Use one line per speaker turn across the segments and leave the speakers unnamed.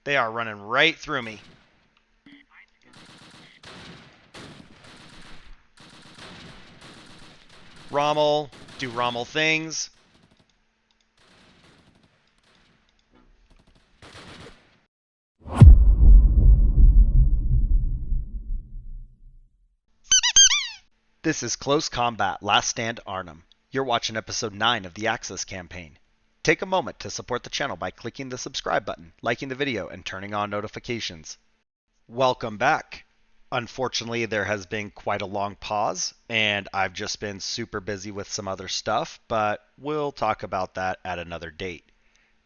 They are running right through me. Rommel, do Rommel things. This is Close Combat Last Stand Arnhem. You're watching episode 9 of the Axis campaign. Take a moment to support the channel by clicking the subscribe button, liking the video, and turning on notifications. Welcome back. Unfortunately, there has been quite a long pause, and I've just been super busy with some other stuff, but we'll talk about that at another date.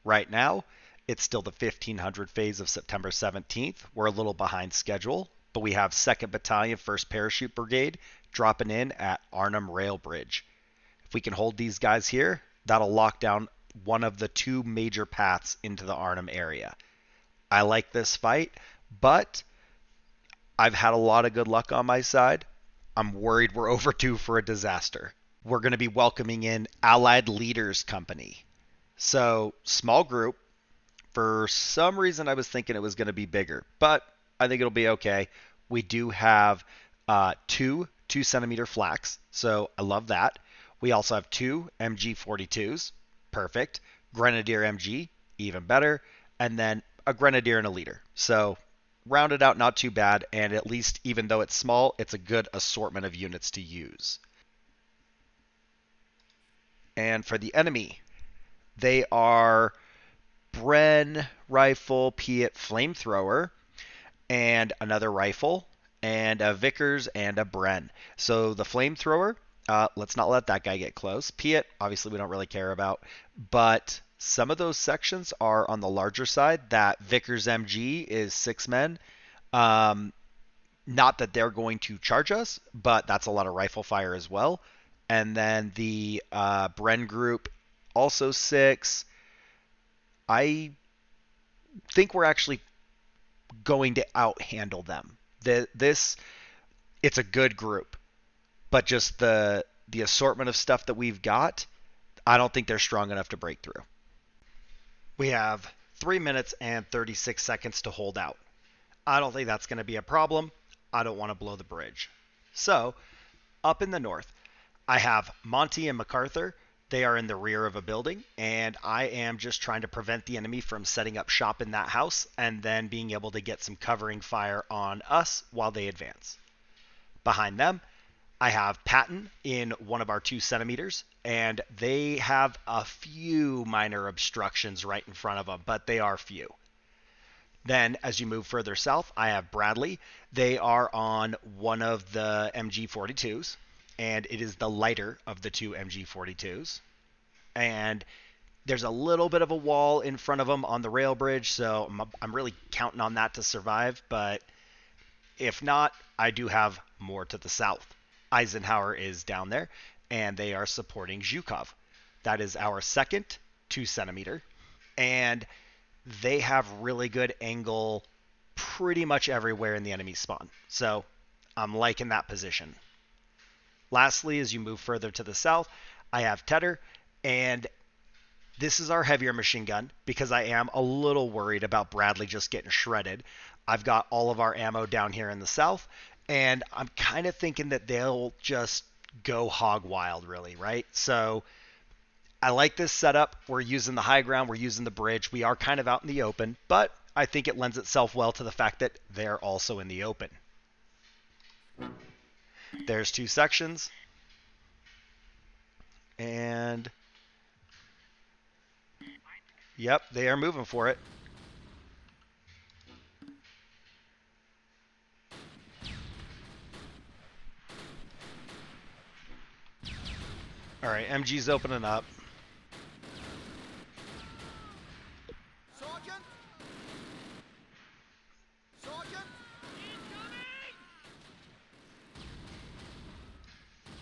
Right now, it's still the 1500 phase of September 17th. We're a little behind schedule, but we have 2nd Battalion, 1st Parachute Brigade dropping in at Arnhem Rail Bridge. If we can hold these guys here, that'll lock down one of the 2 major paths into the Arnhem area. I like this fight, but I've had a lot of good luck on my side. I'm worried we're overdue for a disaster. We're going to be welcoming in Allied Leaders Company. So, small group. For some reason, I was thinking it was going to be bigger, but I think it'll be okay. We do have 2 2-centimeter flaks, so I love that. We also have 2 MG42s, perfect. Grenadier MG, even better. And then a Grenadier and a Leader. So, rounded out, not too bad, and at least, even though it's small, it's a good assortment of units to use. And for the enemy, they are Bren rifle, Piet flamethrower, and another rifle, and a Vickers and a Bren. So the flamethrower, let's not let that guy get close. Piet, obviously we don't really care about, but some of those sections are on the larger side. That Vickers MG is 6 men. Not that they're going to charge us, but that's a lot of rifle fire as well. And then the Bren group, also 6. I think we're actually going to outhandle them. It's a good group, but just the assortment of stuff that we've got, I don't think they're strong enough to break through. We have 3 minutes and 36 seconds to hold out. I don't think that's going to be a problem. I don't want to blow the bridge. So, up in the north, I have Monty and MacArthur. They are in the rear of a building, and I am just trying to prevent the enemy from setting up shop in that house and then being able to get some covering fire on us while they advance. Behind them, I have Patton in one of our 2 centimeters, and they have a few minor obstructions right in front of them, but they are few. Then, as you move further south, I have Bradley. They are on one of the MG42s, and it is the lighter of the 2 MG42s. And there's a little bit of a wall in front of them on the rail bridge, so I'm really counting on that to survive, but if not, I do have more to the south. Eisenhower is down there, and they are supporting Zhukov. That is our 2nd 2 centimeter, and they have really good angle pretty much everywhere in the enemy spawn. So I'm liking that position. Lastly, as you move further to the south, I have Tedder, and this is our heavier machine gun because I am a little worried about Bradley just getting shredded. I've got all of our ammo down here in the south, and I'm kind of thinking that they'll just go hog wild, really, right? So I like this setup. We're using the high ground. We're using the bridge. We are kind of out in the open, but I think it lends itself well to the fact that they're also in the open. There's 2 sections. And yep, they are moving for it. All right, MG's opening up.
Sergeant! Sergeant!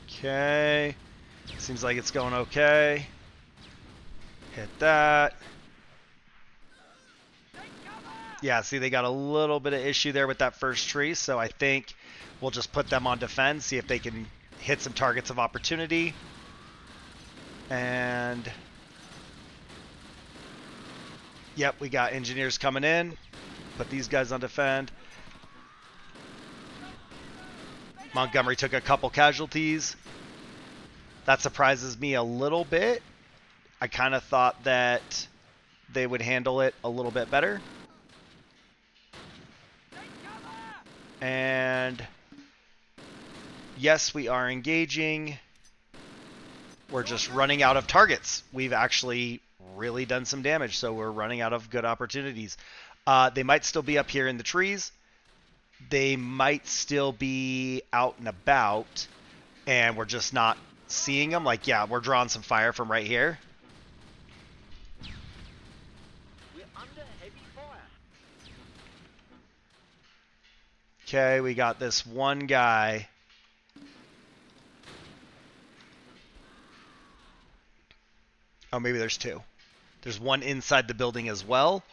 Okay. Seems like it's going okay. Hit that. Yeah, see, they got a little bit of issue there with that first tree, so I think we'll just put them on defense, see if they can hit some targets of opportunity. And yep, we got engineers coming in. put these guys on defend. Montgomery took a couple casualties. That surprises me a little bit. I kind of thought that they would handle it a little bit better. And yes, we are engaging. We're just running out of targets. We've actually really done some damage, so we're running out of good opportunities. They might still be up here in the trees. They might still be out and about, and we're just not seeing them. Like, yeah, we're drawing some fire from right here.
We're under heavy fire.
Okay, we got this one guy. Oh, maybe there's two. There's one inside the building as well.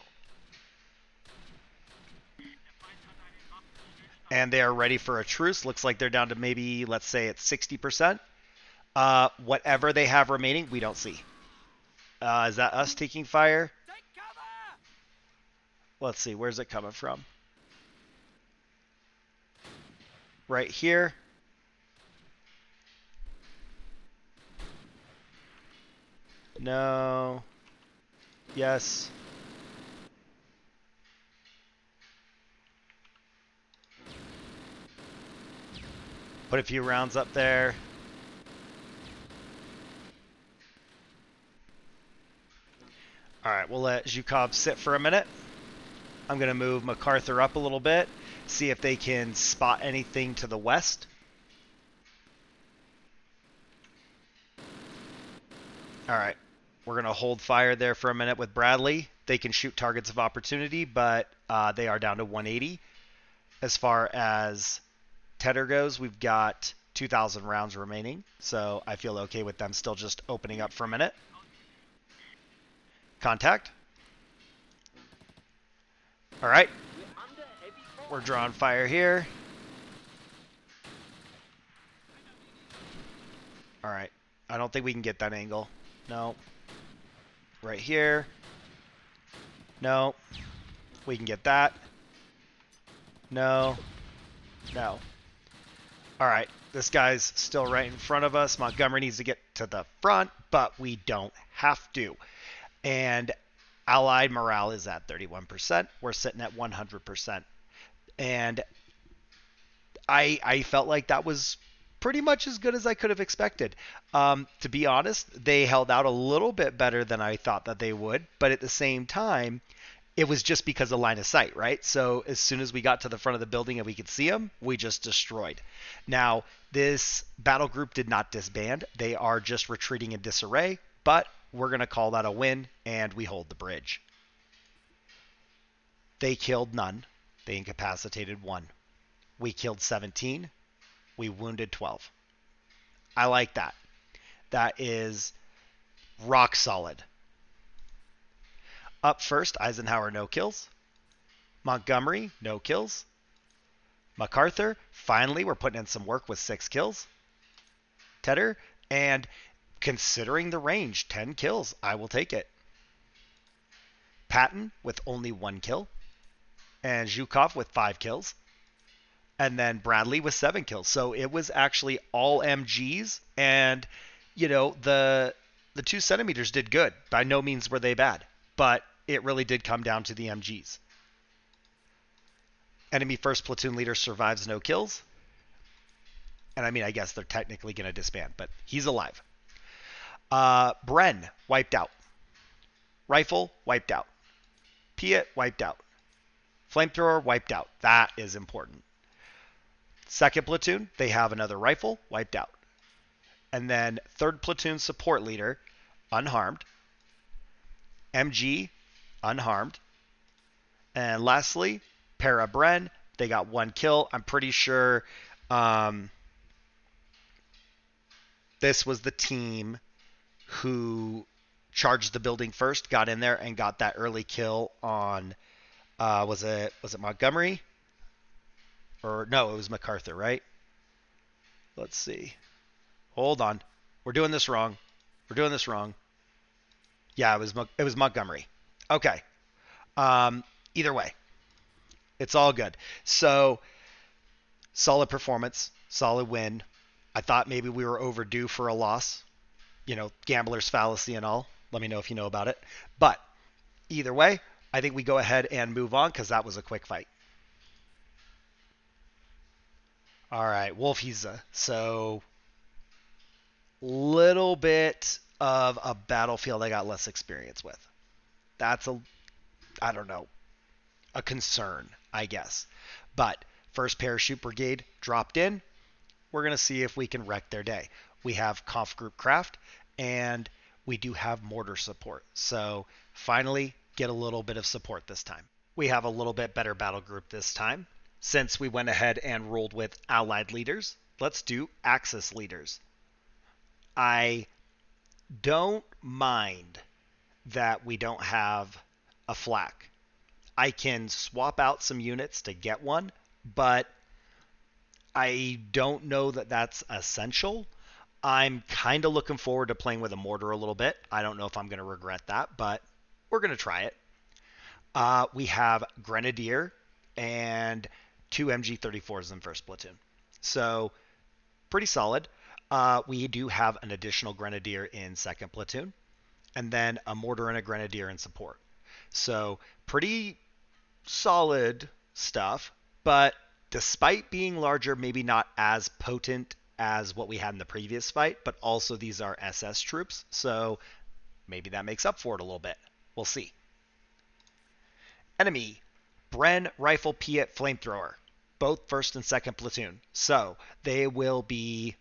And they are ready for a truce. Looks like they're down to maybe, let's say, it's 60%. Whatever they have remaining, we don't see. Is that us taking fire?
Take cover!
Let's see. Where's it coming from? Right here. No. Yes. Put a few rounds up there. All right, we'll let Zhukov sit for a minute. I'm going to move MacArthur up a little bit, see if they can spot anything to the west. All right, we're going to hold fire there for a minute with Bradley. They can shoot targets of opportunity, but they are down to 180. As far as Tedder goes, we've got 2,000 rounds remaining, so I feel okay with them still just opening up for a minute. Contact. All right. We're drawing fire here. All right. I don't think we can get that angle. No. Right here. No. We can get that. No. No. All right. This guy's still right in front of us. Montgomery needs to get to the front, but we don't have to. And Allied morale is at 31%. We're sitting at 100%. And I felt like that was pretty much as good as I could have expected. To be honest, they held out a little bit better than I thought that they would. But at the same time, it was just because of line of sight, right? So as soon as we got to the front of the building and we could see them, we just destroyed. Now, this battle group did not disband. They are just retreating in disarray, but we're going to call that a win, and we hold the bridge. They killed none. They incapacitated 1. We killed 17. We wounded 12. I like that. That is rock solid. Up first, Eisenhower, no kills. Montgomery, no kills. MacArthur, finally, we're putting in some work with 6 kills. Tedder, and considering the range, 10 kills. I will take it. Patton with only 1 kill. And Zhukov with 5 kills. And then Bradley with 7 kills. So it was actually all MGs. And, you know, the 2 centimeters did good. By no means were they bad. But it really did come down to the MGs. Enemy first platoon leader survives, no kills. And I mean, I guess they're technically going to disband, but he's alive. Bren, wiped out. Rifle, wiped out. Piet, wiped out. Flamethrower, wiped out. That is important. Second platoon, they have another rifle, wiped out. And then third platoon support leader, unharmed. MG, unharmed. And lastly, Para Bren, they got 1 kill. I'm pretty sure this was the team who charged the building first, got in there, and got that early kill on, was it Montgomery? Or no, it was MacArthur, right? Let's see. Hold on. We're doing this wrong. Yeah, it was Montgomery. Okay. Either way. It's all good. So, solid performance, solid win. I thought maybe we were overdue for a loss. Gambler's fallacy and all. Let me know if you know about it. But either way, I think we go ahead and move on because that was a quick fight. All right, Wolfheze. So, little bit of a battlefield I got less experience with. That's I don't know, a concern, I guess. But first Parachute Brigade dropped in. We're going to see if we can wreck their day. We have Conf Group Craft, and we do have mortar support. So finally, get a little bit of support this time. We have a little bit better battle group this time. Since we went ahead and rolled with allied leaders, let's do Axis leaders. I don't mind that we don't have a flak. I can swap out some units to get one, but I don't know that that's essential. I'm kind of looking forward to playing with a mortar a little bit. I don't know if I'm going to regret that, but we're going to try it. We have Grenadier and two MG-34s in first platoon. So pretty solid. We do have an additional Grenadier in second platoon, and then a mortar and a Grenadier in support. So pretty solid stuff, but despite being larger, maybe not as potent as what we had in the previous fight, but also these are SS troops, so maybe that makes up for it a little bit. We'll see. Enemy, Bren Rifle Piet Flamethrower, both first and second platoon, so they will be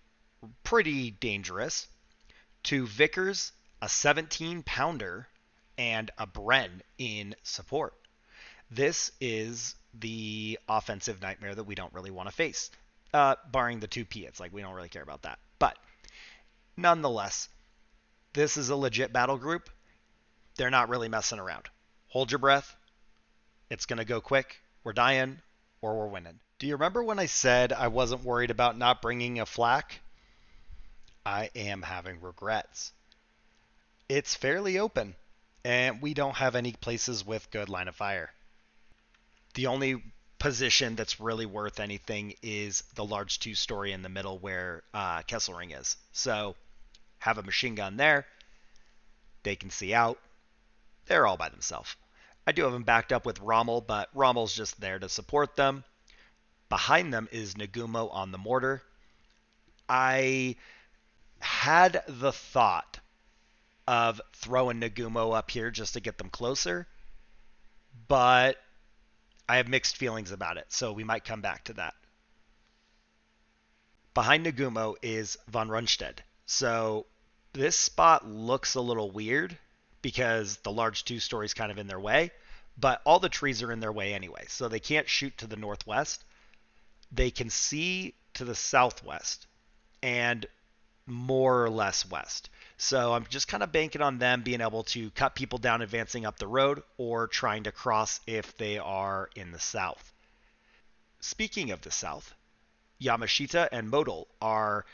pretty dangerous. Two Vickers, a 17-pounder, and a Bren in support. This is the offensive nightmare that we don't really want to face, barring the two Piets. Like, we don't really care about that. But nonetheless, this is a legit battle group. They're not really messing around. Hold your breath. It's going to go quick. We're dying or we're winning. Do you remember when I said I wasn't worried about not bringing a flak? I am having regrets. It's fairly open, and we don't have any places with good line of fire. The only position that's really worth anything is the large two-story in the middle where Kesselring is. So have a machine gun there. They can see out. They're all by themselves. I do have them backed up with Rommel, but Rommel's just there to support them. Behind them is Nagumo on the mortar. I had the thought of throwing Nagumo up here just to get them closer, but I have mixed feelings about it, so we might come back to that. Behind Nagumo is von Rundstedt. So this spot looks a little weird because the large two-story is kind of in their way, but all the trees are in their way anyway, so they can't shoot to the northwest. They can see to the southwest and more or less west. So I'm just kind of banking on them being able to cut people down advancing up the road or trying to cross if they are in the south. Speaking of the south, Yamashita and Modal are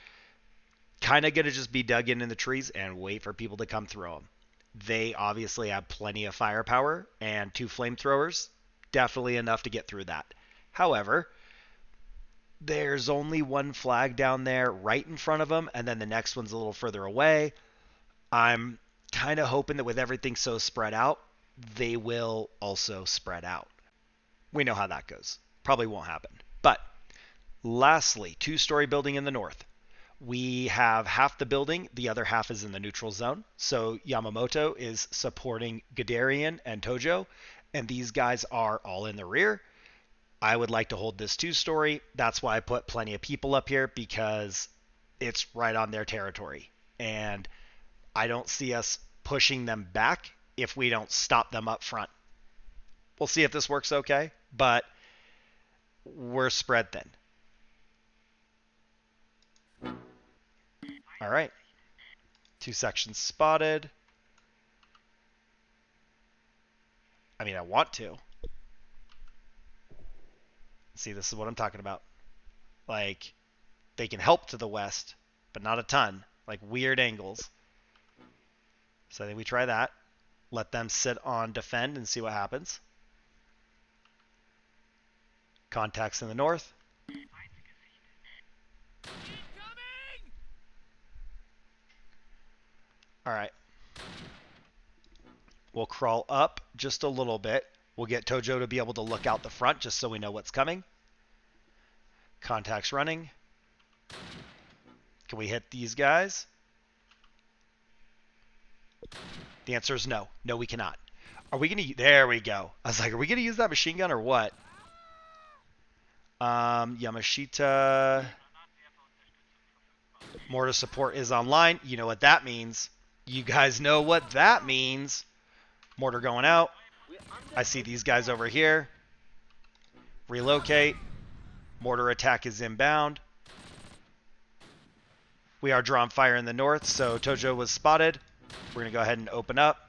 kind of going to just be dug in the trees and wait for people to come through them. They obviously have plenty of firepower, and two flamethrowers, definitely enough to get through that. However, there's only one flag down there right in front of them, and then the next one's a little further away. I'm kind of hoping that with everything so spread out, they will also spread out. We know how that goes. Probably won't happen. But lastly, two-story building in the north. We have half the building, the other half is in the neutral zone. So Yamamoto is supporting Guderian and Tojo, and these guys are all in the rear. I would like to hold this two-story. That's why I put plenty of people up here, because it's right on their territory. And I don't see us pushing them back if we don't stop them up front. We'll see if this works okay, but we're spread thin. All right. Two sections spotted. I mean, I want to. See, this is what I'm talking about. Like, they can help to the west, but not a ton. Like, weird angles. So I think we try that. Let them sit on defend and see what happens. Contacts in the north. All right. We'll crawl up just a little bit. We'll get Tojo to be able to look out the front just so we know what's coming. Contacts running. Can we hit these guys? The answer is no. No, we cannot. Are we going to... There we go. I was like, are we going to use that machine gun or what? Yamashita... Mortar support is online. You know what that means. You guys know what that means. Mortar going out. I see these guys over here. Relocate. Mortar attack is inbound. We are drawing fire in the north, so Tojo was spotted. We're going to go ahead and open up.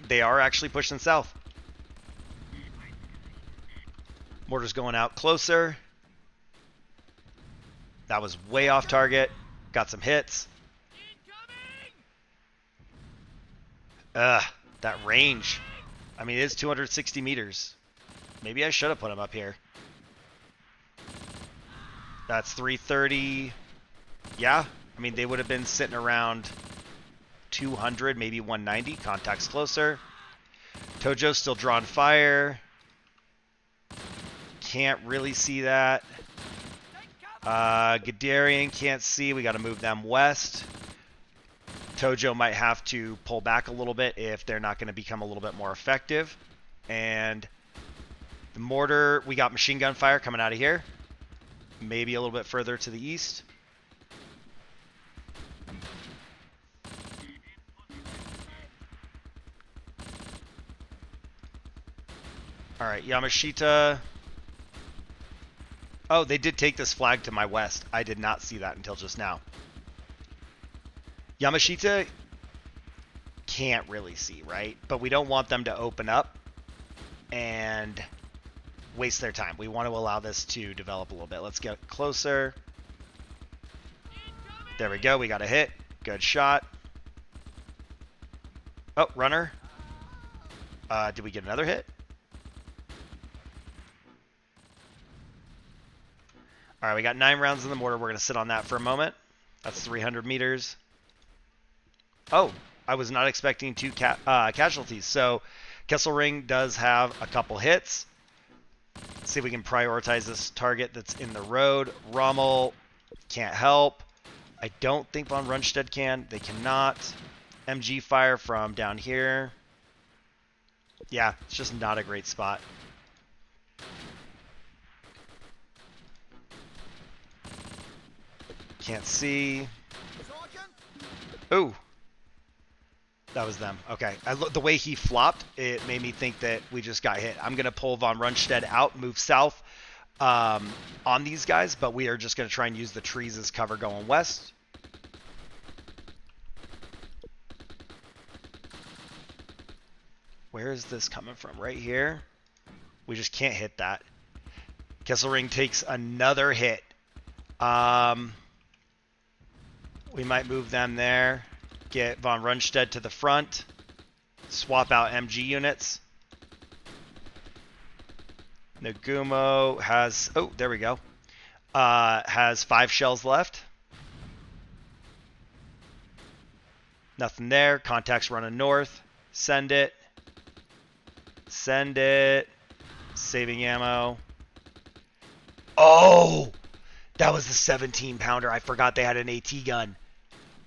They are actually pushing south. Mortar's going out closer. That was way off target. Got some hits. That range. I mean, it is 260 meters. Maybe I should have put him up here. That's 330. Yeah. I mean, they would have been sitting around 200, maybe 190. Contacts closer. Tojo's still drawing fire. Can't really see that. Guderian can't see. We got to move them west. Tojo might have to pull back a little bit if they're not going to become a little bit more effective. And the mortar, we got machine gun fire coming out of here. Maybe a little bit further to the east. All right, Yamashita. Oh, they did take this flag to my west. I did not see that until just now. Yamashita can't really see, right? But we don't want them to open up and waste their time. We want to allow this to develop a little bit. Let's get closer. There we go. We got a hit. Good shot. Oh, runner. Did we get another hit? All right, we got 9 rounds in the mortar. We're going to sit on that for a moment. That's 300 meters. Oh, I was not expecting 2 casualties. So Kesselring does have a couple hits. Let's see if we can prioritize this target that's in the road. Rommel can't help. I don't think von Rundstedt can. They cannot. MG fire from down here. Yeah, it's just not a great spot. Can't see. Ooh. That was them. Okay. The way he flopped, it made me think that we just got hit. I'm going to pull von Rundstedt out, move south on these guys, but we are just going to try and use the trees as cover going west. Where is this coming from? Right here? We just can't hit that. Kesselring takes another hit. We might move them there. Get von Rundstedt to the front. Swap out MG units. Nagumo has... Oh, there we go. Has 5 shells left. Nothing there. Contacts running north. Send it. Send it. Saving ammo. Oh! That was the 17-pounder. I forgot they had an AT gun.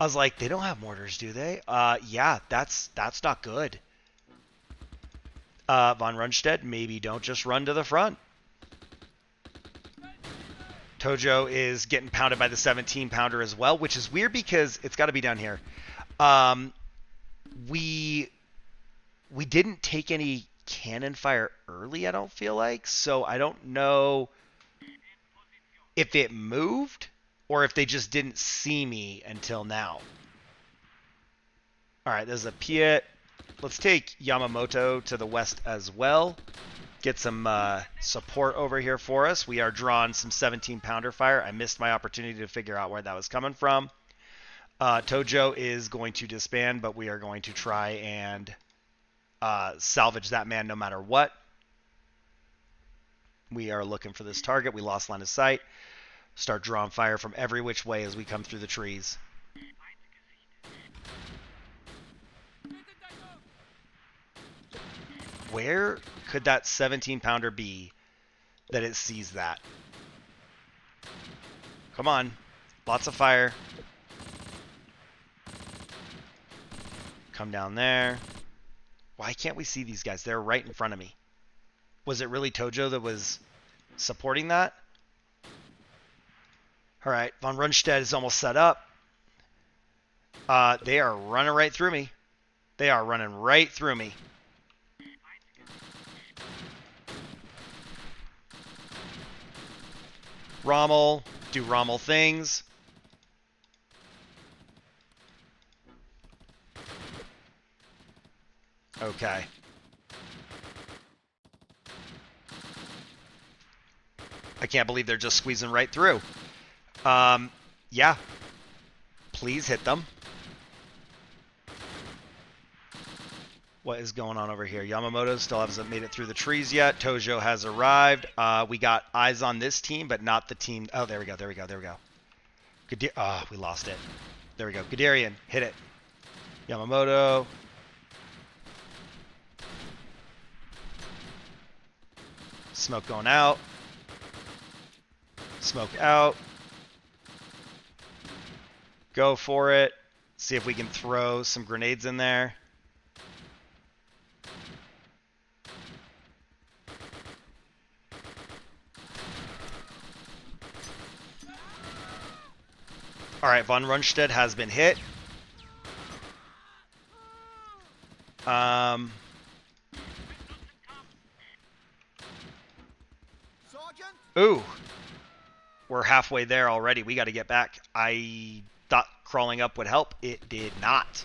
I was like, they don't have mortars, do they? Yeah, that's not good. Von Rundstedt, maybe don't just run to the front. Tojo is getting pounded by the 17-pounder as well, which is weird because it's got to be down here. We didn't take any cannon fire early, I don't feel like, so I don't know if it moved or if they just didn't see me until now. All right, there's a Piet. Let's take Yamamoto to the west as well. Get some support over here for us. We are drawing some 17-pounder fire. I missed my opportunity to figure out where that was coming from. Tojo is going to disband, but we are going to try and salvage that man no matter what. We are looking for this target. We lost line of sight. Start drawing fire from every which way as we come through the trees. Where could that 17-pounder be that it sees that? Come on. Lots of fire. Come down there. Why can't we see these guys? They're right in front of me. Was it really Tojo that was supporting that? All right. Von Rundstedt is almost set up. They are running right through me. They are running right through me. Rommel. Do Rommel things. Okay. I can't believe they're just squeezing right through. Yeah. Please hit them. What is going on over here? Yamamoto still hasn't made it through the trees yet. Tojo has arrived. We got eyes on this team, but not the team. Oh, there we go. There we go. There we go. We lost it. There we go. Guderian, hit it. Yamamoto. Smoke going out. Smoke out. Go for it. See if we can throw some grenades in there. All right, Von Rundstedt has been hit. Ooh. We're halfway there already. We got to get back. I thought crawling up would help. It did not.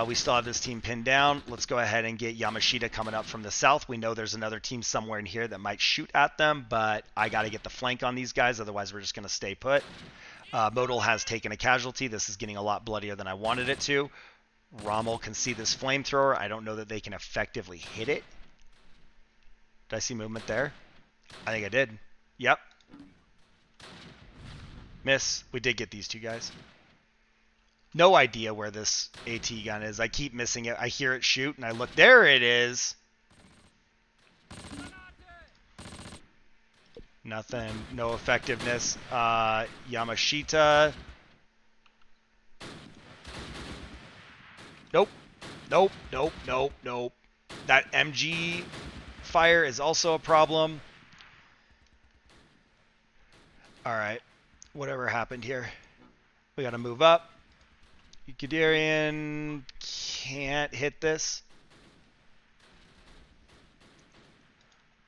We still have this team pinned down. Let's go ahead and get Yamashita coming up from the south. We know there's another team somewhere in here that might shoot at them, but I got to get the flank on these guys. Otherwise, we're just going to stay put. Modal has taken a casualty. This is getting a lot bloodier than I wanted it to. Rommel can see this flamethrower. I don't know that they can effectively hit it. Did I see movement there? I think I did. Yep. Miss. We did get these two guys. No idea where this AT gun is. I keep missing it. I hear it shoot, and I look. There it is. Nothing. No effectiveness. Yamashita. Nope. Nope. Nope. Nope. Nope. That MG fire is also a problem. All right. Whatever happened here. We got to move up. Guderian can't hit this.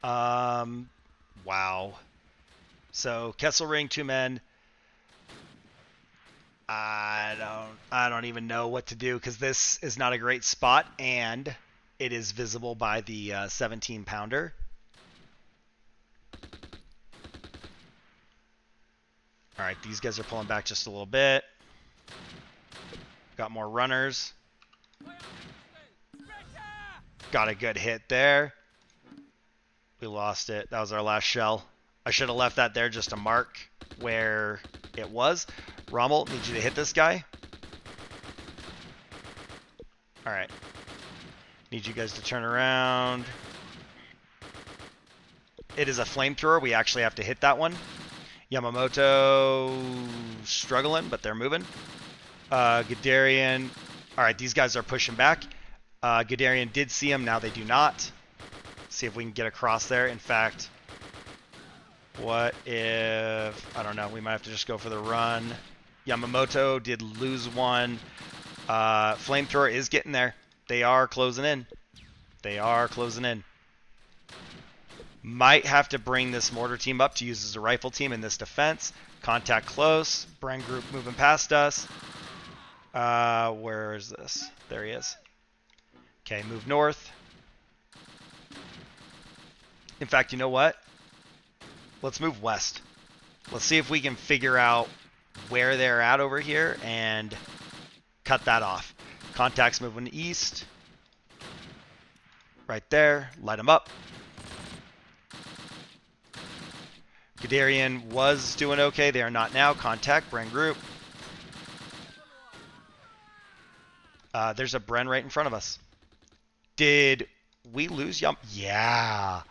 Wow. So Kesselring, 2 men. I don't even know what to do because this is not a great spot and it is visible by the 17-pounder. All right, these guys are pulling back just a little bit. Got more runners. Got a good hit there. We lost it. That was our last shell. I should have left that there just to mark where it was. Rommel, need you to hit this guy. All right. Need you guys to turn around. It is a flamethrower. We actually have to hit that one. Yamamoto struggling, but they're moving. Guderian. All right, these guys are pushing back. Guderian did see him. Now they do not. See if we can get across there. In fact, what if... I don't know. We might have to just go for the run. Yamamoto did lose one. Flamethrower is getting there. They are closing in. They are closing in. Might have to bring this mortar team up to use as a rifle team in this defense. Contact close. Brand group moving past us. Where is this? There he is. Okay, move north. In fact, you know what? Let's move west. Let's see if we can figure out where they're at over here and cut that off. Contacts moving east. Right there. Light them up. Guderian was doing okay. They are not now. Contact. Bren group. There's a Bren right in front of us. Did we lose Yum? Yeah.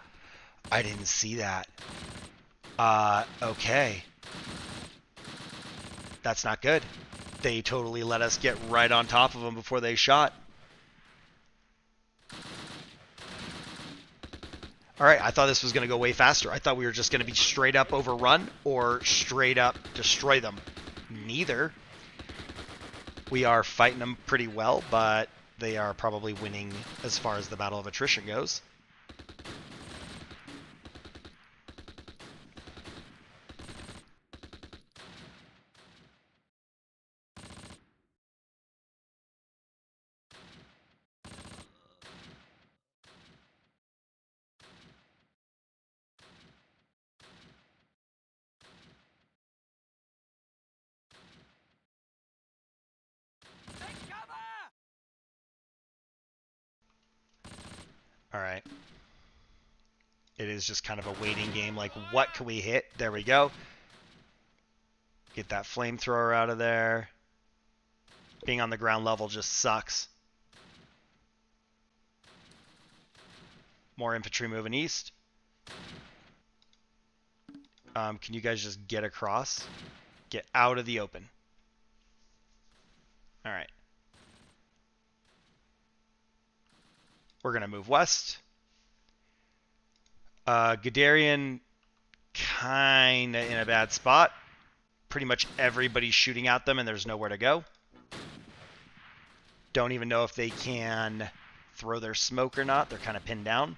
I didn't see that. Okay. That's not good. They totally let us get right on top of them before they shot. All right, I thought this was going to go way faster. I thought we were just going to be straight up overrun or straight up destroy them. Neither. We are fighting them pretty well, but they are probably winning as far as the battle of attrition goes.
Take cover!
All right. It is just kind of a waiting game. Like, what can we hit? There we go. Get that flamethrower out of there. Being on the ground level just sucks. More infantry moving east. Can you guys just get across? Get out of the open. All right. We're going to move west. Guderian kind of in a bad spot. Pretty much everybody's shooting at them and there's nowhere to go. Don't even know if they can throw their smoke or not. They're kind of pinned down.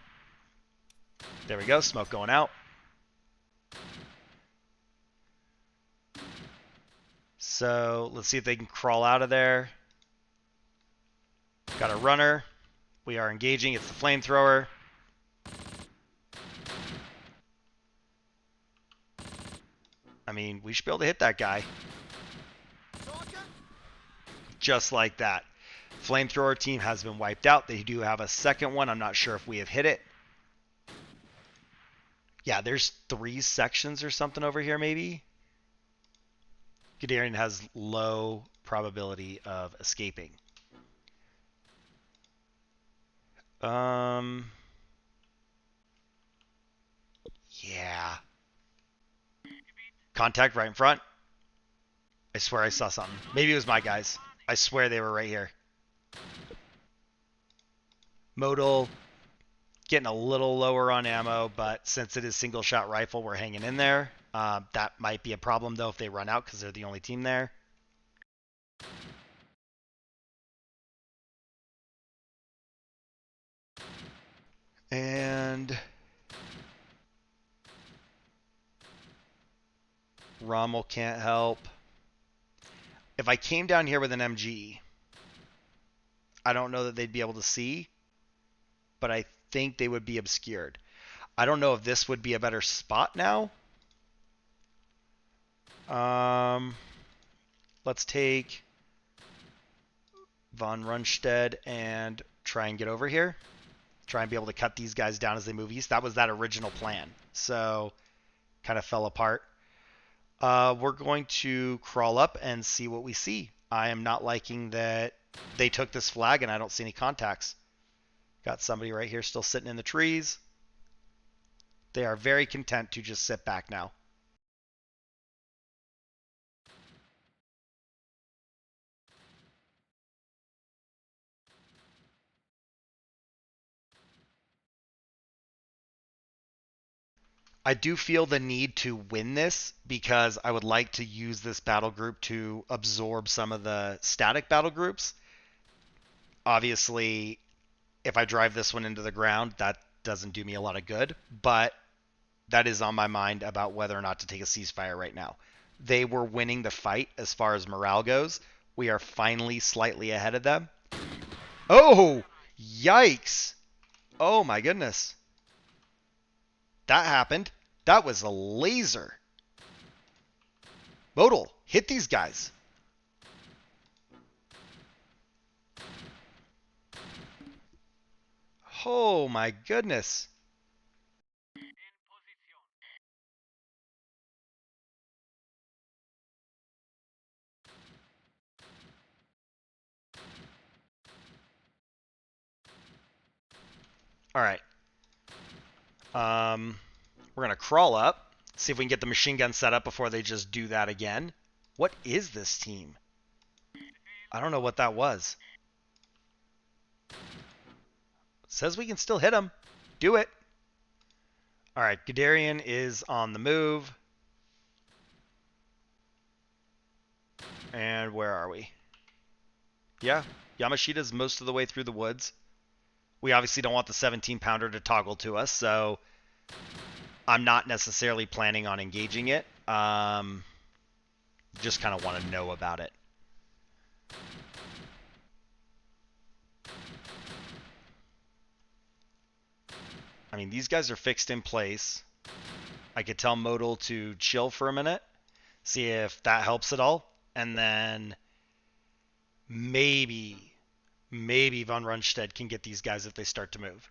There we go. Smoke going out. So let's see if they can crawl out of there. Got a runner. We are engaging. It's the flamethrower. I mean, we should be able to hit that guy. Just like that. Flamethrower team has been wiped out. They do have a second one. I'm not sure if we have hit it. Yeah, there's 3 sections or something over here maybe. Guderian has low probability of escaping. Yeah. Contact right in front. I swear I saw something. Maybe it was my guys. I swear they were right here. Modal getting a little lower on ammo, but since it is single shot rifle, we're hanging in there. That might be a problem though if they run out because they're the only team there. And Rommel can't help. If I came down here with an MG, I don't know that they'd be able to see, but I think they would be obscured. I don't know if this would be a better spot now. Let's take von Rundstedt and try and get over here. Try and be able to cut these guys down as they move east. That was that original plan. So, kind of fell apart. We're going to crawl up and see what we see. I am not liking that they took this flag and I don't see any contacts. Got somebody right here still sitting in the trees. They are very content to just sit back now. I do feel the need to win this because I would like to use this battle group to absorb some of the static battle groups. Obviously, if I drive this one into the ground, that doesn't do me a lot of good, but that is on my mind about whether or not to take a ceasefire right now. They were winning the fight as far as morale goes. We are finally slightly ahead of them. Oh, yikes. Oh my goodness. That happened. That was a laser. Modal, Hit these guys. Oh my goodness. All right. We're going to crawl up, see if we can get the machine gun set up before they just do that again. What is this team? I don't know what that was. Says we can still hit them. Do it. All right, Guderian is on the move. And where are we? Yeah, Yamashita's most of the way through the woods. We obviously don't want the 17-pounder to toggle to us, so I'm not necessarily planning on engaging it. Just kind of want to know about it. I mean, these guys are fixed in place. I could tell Modal to chill for a minute, see if that helps at all, and then maybe Von Rundstedt can get these guys if they start to move.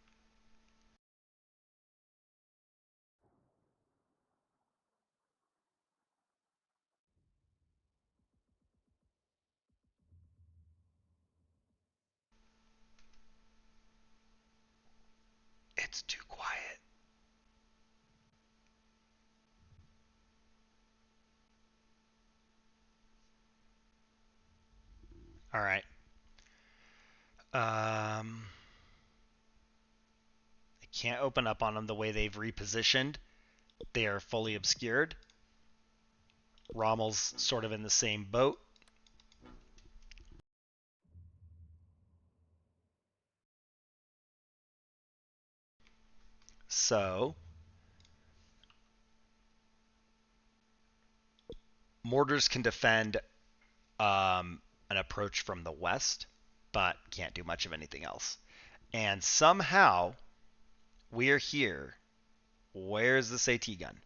It's too quiet. All right. I can't open up on them the way they've repositioned. They are fully obscured. Rommel's sort of in the same boat. So, mortars can defend an approach from the west, but can't do much of anything else. And somehow, we're here. Where's the AT gun?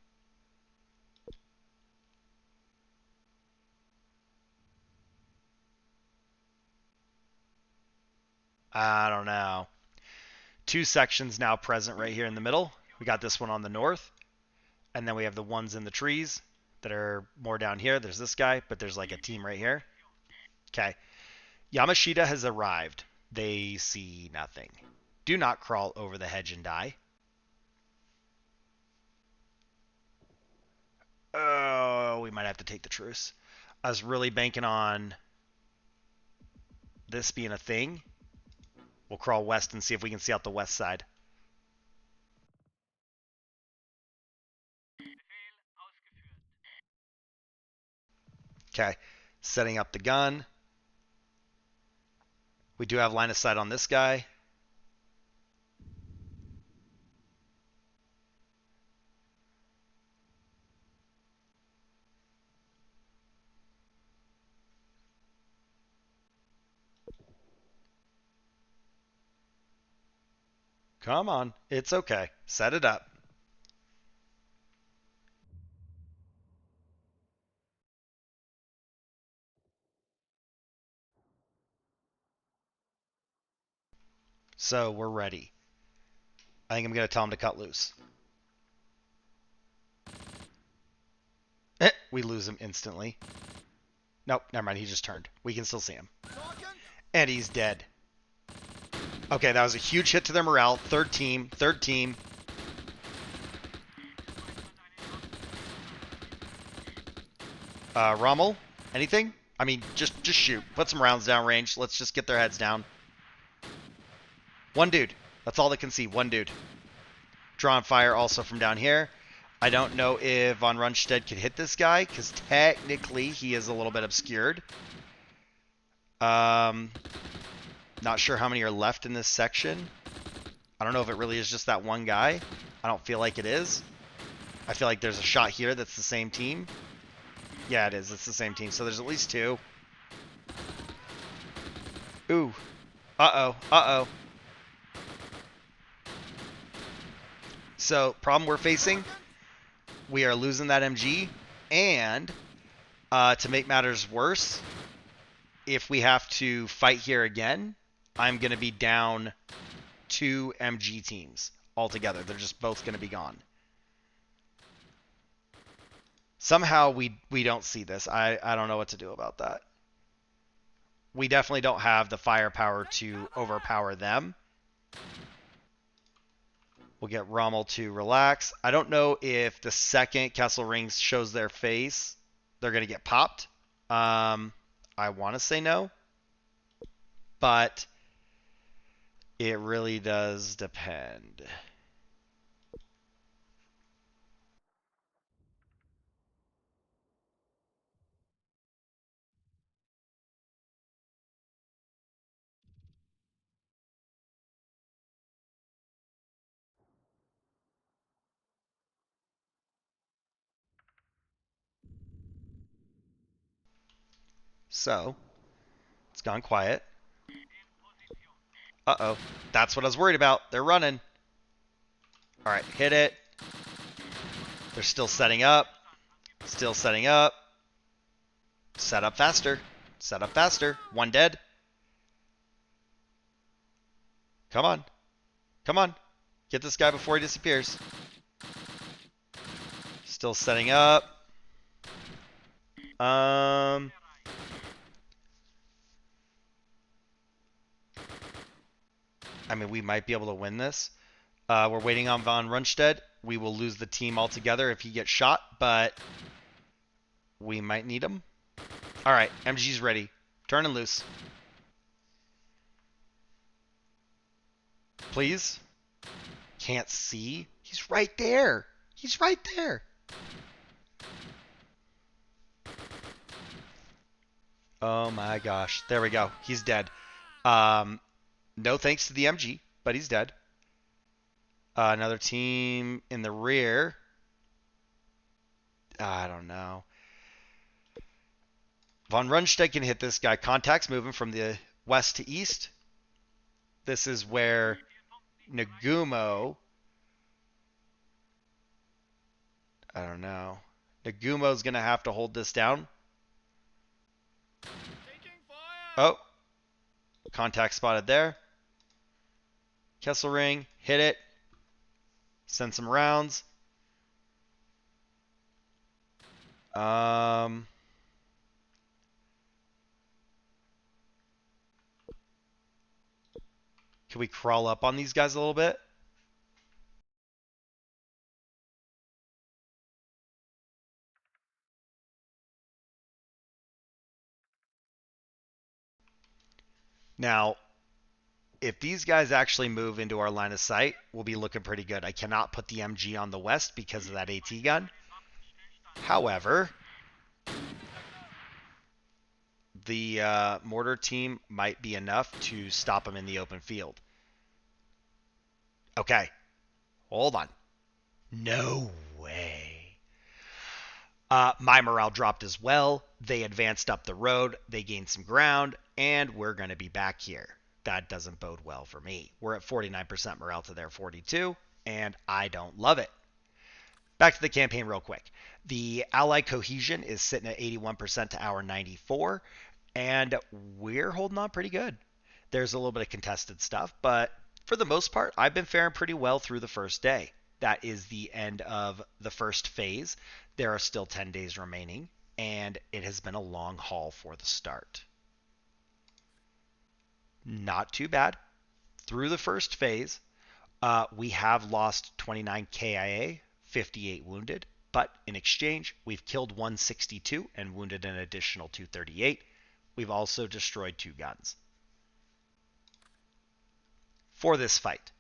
I don't know. Two sections now present right here in the middle. We got this one on the north, and then we have the ones in the trees that are more down here. There's this guy, but there's like a team right here. Okay. Yamashita has arrived. They see nothing. Do not crawl over the hedge and die. Oh, we might have to take the truce. I was really banking on this being a thing. We'll crawl west and see if we can see out the west side. Okay. Setting up the gun. We do have line of sight on this guy. Come on. It's okay. Set it up. So we're ready. I think I'm going to tell him to cut loose. We lose him instantly. Nope, never mind. He just turned. We can still see him. And he's dead. Okay, that was a huge hit to their morale. Third team. Rommel, anything? I mean, just shoot. Put some rounds down range. Let's just get their heads down. One dude. That's all they can see. One dude. Drawing fire also from down here. I don't know if Von Rundstedt could hit this guy, because technically he is a little bit obscured. Not sure how many are left in this section. I don't know if it really is just that one guy. I don't feel like it is. I feel like there's a shot here that's the same team. Yeah, it is. It's the same team. So there's at least two. Ooh. Uh-oh. So, problem we're facing, we are losing that MG, and To make matters worse, if we have to fight here again, I'm going to be down 2 MG teams altogether. They're just both going to be gone. Somehow we don't see this. I don't know what to do about that. We definitely don't have the firepower to overpower them. We'll get Rommel to relax. I don't know if the second Kessel Ring shows their face, they're going to get popped. I want to say no, but it really does depend. So, it's gone quiet. Uh-oh. That's what I was worried about. They're running. All right, hit it. They're still setting up. Still setting up. Set up faster. Set up faster. One dead. Come on. Come on. Get this guy before he disappears. Still setting up. I mean, we might be able to win this. We're waiting on von Rundstedt. We will lose the team altogether if he gets shot, but we might need him. All right, MG's ready. Turn and loose. Please. Can't see. He's right there. He's right there. Oh my gosh. There we go. He's dead. No thanks to the MG, but he's dead. Another team in the rear. I don't know. Von Rundstedt can hit this guy. Contacts moving from the west to east. This is where Nagumo. I don't know. Nagumo's going to have to hold this down. Oh. Contact spotted there. Kesselring. Hit it. Send some rounds. Can we crawl up on these guys a little bit? Now, if these guys actually move into our line of sight, we'll be looking pretty good. I cannot put the MG on the west because of that AT gun. However, the mortar team might be enough to stop them in the open field. Okay. Hold on. No way. My morale dropped as well. They advanced up the road. They gained some ground, and we're going to be back here. That doesn't bode well for me. We're at 49% morale to their 42, and I don't love it. Back to the campaign real quick. The Allied cohesion is sitting at 81% to our 94, and we're holding on pretty good. There's a little bit of contested stuff, but for the most part, I've been faring pretty well through the first day. That is the end of the first phase. There are still 10 days remaining, and it has been a long haul for the start. Not too bad. Through the first phase, we have lost 29 KIA, 58 wounded, but in exchange, we've killed 162 and wounded an additional 238. We've also destroyed 2 guns. For this fight,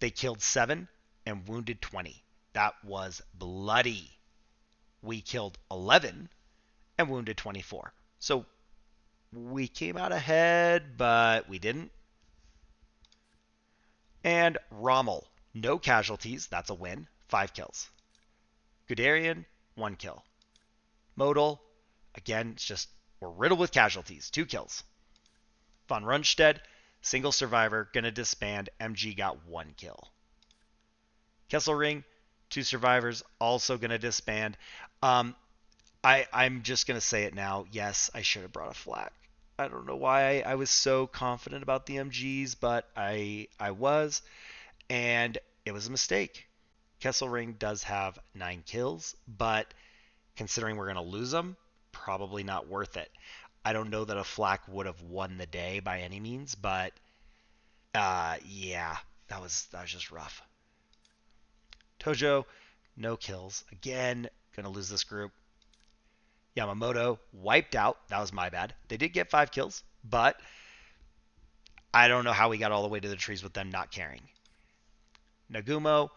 they killed 7 and wounded 20. That was bloody. We killed 11 and wounded 24. So we came out ahead, but we didn't. And Rommel, no casualties. That's a win. 5 kills. Guderian, 1 kill. Modal, again, it's just we're riddled with casualties. 2 kills. Von Rundstedt, single survivor, gonna disband. MG got 1 kill. Kesselring, 2 survivors, also gonna disband. I'm just gonna say it now. Yes, I should have brought a flak. I don't know why I was so confident about the MGs, but I was, and it was a mistake. Kesselring does have 9 kills, but considering we're gonna lose them, probably not worth it. I don't know that a flak would have won the day by any means, but yeah, that was just rough. Tojo, no kills. Again, gonna lose this group. Yamamoto wiped out. That was my bad. They did get 5 kills, but I don't know how we got all the way to the trees with them not carrying. Nagumo,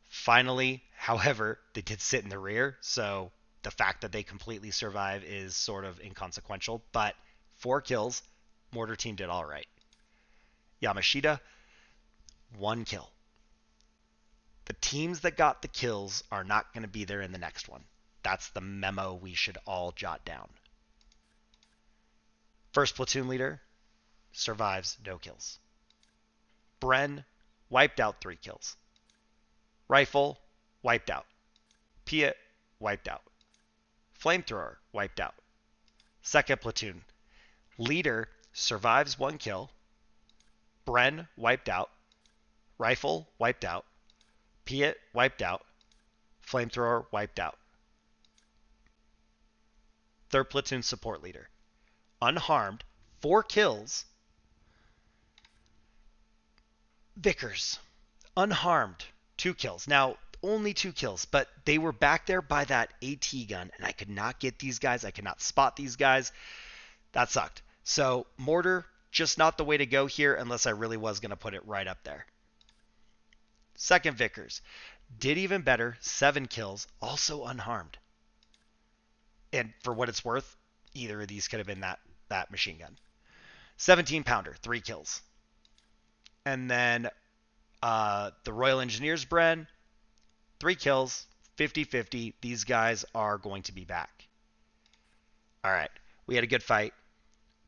finally, however, they did sit in the rear, so the fact that they completely survive is sort of inconsequential, but 4 kills. Mortar team did all right. Yamashita, 1 kill. The teams that got the kills are not going to be there in the next one. That's the memo we should all jot down. First platoon leader survives, no kills. Bren wiped out, 3 kills. Rifle wiped out. Piet wiped out. Flamethrower wiped out. Second platoon leader survives, 1 kill. Bren wiped out. Rifle wiped out. Piet wiped out. Flamethrower wiped out. Third platoon support leader unharmed, 4 kills. Vickers unharmed, 2 kills. Now only 2 kills, but they were back there by that AT gun, and I could not get these guys. I could not spot these guys. That sucked. So mortar, just not the way to go here unless I really was going to put it right up there. Second Vickers did even better, 7 kills, also unharmed. And for what it's worth, either of these could have been that machine gun. 17 pounder, 3 kills. And then the Royal Engineers Bren, 3 kills, 50-50. These guys are going to be back. All right. We had a good fight.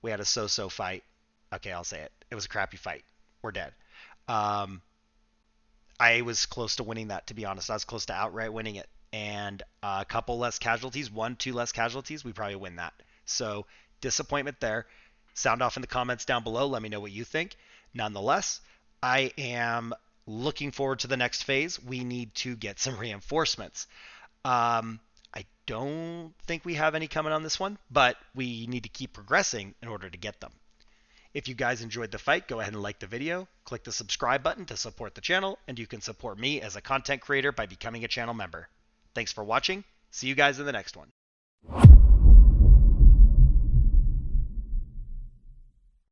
We had a so-so fight. Okay, I'll say it. It was a crappy fight. We're dead. I was close to winning that, to be honest. I was close to outright winning it. And a couple less casualties, 1-2 less casualties, we probably win that. So disappointment there. Sound off in the comments down below. Let me know what you think. Nonetheless, I am looking forward to the next phase. We need to get some reinforcements. I don't think we have any coming on this one, but we need to keep progressing in order to get them. If you guys enjoyed the fight, go ahead and like the video, click the subscribe button to support the channel, and you can support me as a content creator by becoming a channel member. Thanks for watching. See you guys in the next one.